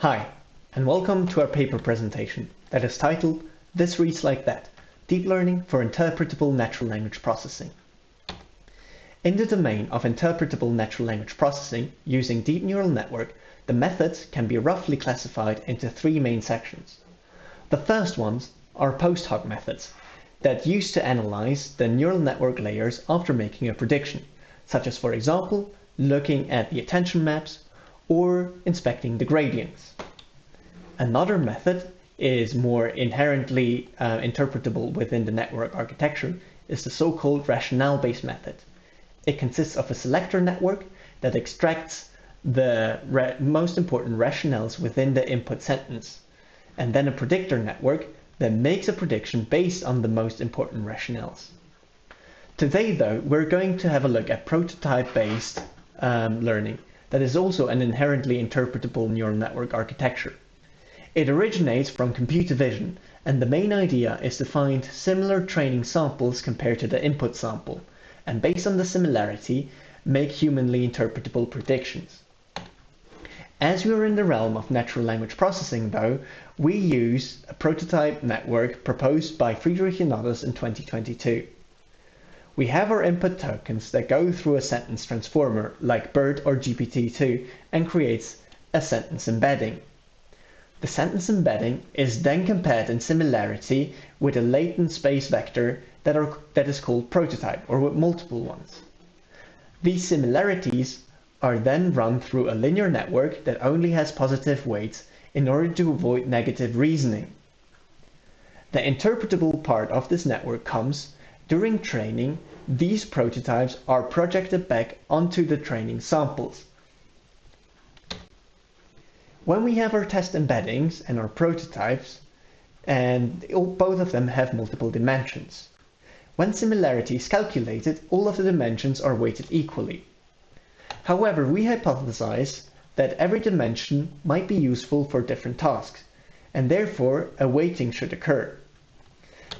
Hi, and welcome to our paper presentation that is titled This Reads Like That, Deep Learning for Interpretable Natural Language Processing. In the domain of interpretable natural language processing using deep neural network, the methods can be roughly classified into three main sections. The first ones are post-hoc methods that use to analyze the neural network layers after making a prediction, such as, for example, looking at the attention maps or inspecting the gradients. Another method is more inherently interpretable within the network architecture is the so-called rationale-based method. It consists of a selector network that extracts the most important rationales within the input sentence, and then a predictor network that makes a prediction based on the most important rationales. Today, though, we're going to have a look at prototype-based learning that is also an inherently interpretable neural network architecture. It originates from computer vision, and the main idea is to find similar training samples compared to the input sample, and based on the similarity, make humanly interpretable predictions. As we are in the realm of natural language processing, though, we use a prototype network proposed by Friedrich and others in 2022. We have our input tokens that go through a sentence transformer like BERT or GPT-2 and creates a sentence embedding. The sentence embedding is then compared in similarity with a latent space vector that is called prototype, or with multiple ones. These similarities are then run through a linear network that only has positive weights in order to avoid negative reasoning. The interpretable part of this network comes during training. These prototypes are projected back onto the training samples. When we have our test embeddings and our prototypes, and both of them have multiple dimensions. When similarity is calculated, all of the dimensions are weighted equally. However, we hypothesize that every dimension might be useful for different tasks, and therefore a weighting should occur.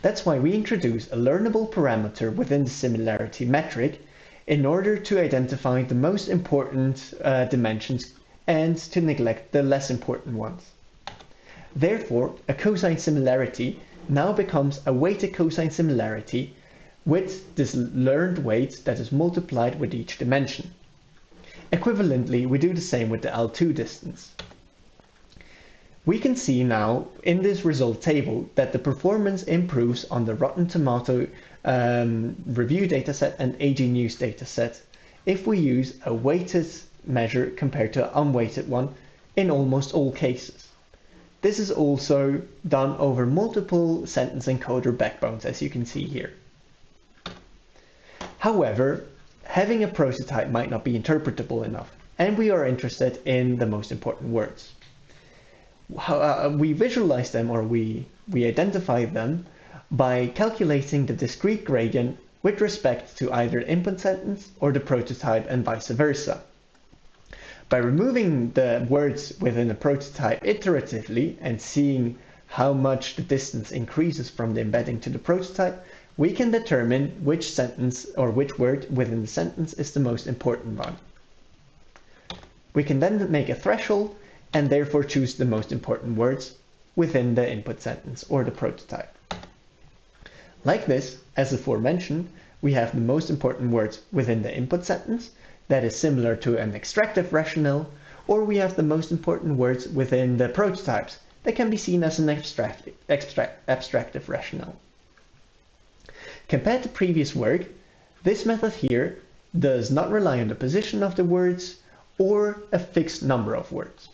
That's why we introduce a learnable parameter within the similarity metric in order to identify the most important dimensions and to neglect the less important ones. Therefore, a cosine similarity now becomes a weighted cosine similarity with this learned weight that is multiplied with each dimension. Equivalently, we do the same with the L2 distance. We can see now in this result table that the performance improves on the Rotten Tomato review dataset and AG News dataset if we use a weighted measure compared to an unweighted one in almost all cases. This is also done over multiple sentence encoder backbones, as you can see here. However, having a prototype might not be interpretable enough, and we are interested in the most important words. We visualize them, or we identify them by calculating the discrete gradient with respect to either the input sentence or the prototype and vice versa. By removing the words within a prototype iteratively and seeing how much the distance increases from the embedding to the prototype, we can determine which sentence or which word within the sentence is the most important one. We can then make a threshold and therefore choose the most important words within the input sentence or the prototype. Like this, as aforementioned, we have the most important words within the input sentence that is similar to an extractive rationale, or we have the most important words within the prototypes that can be seen as an abstractive rationale. Compared to previous work, this method here does not rely on the position of the words or a fixed number of words.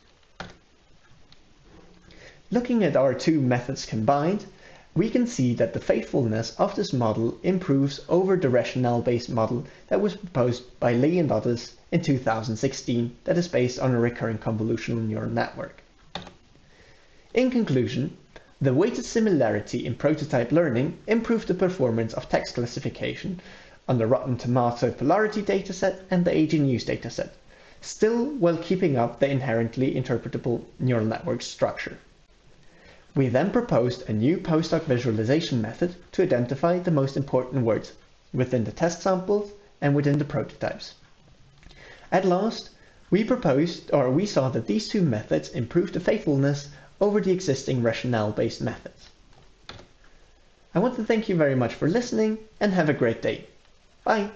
Looking at our two methods combined, we can see that the faithfulness of this model improves over the rationale-based model that was proposed by Lee and others in 2016 that is based on a recurrent convolutional neural network. In conclusion, the weighted similarity in prototype learning improved the performance of text classification on the Rotten Tomato Polarity dataset and the AG News dataset, still while keeping up the inherently interpretable neural network structure. We then proposed a new post-hoc visualization method to identify the most important words within the test samples and within the prototypes. At last, We saw that these two methods improve the faithfulness over the existing rationale-based methods. I want to thank you very much for listening and have a great day. Bye!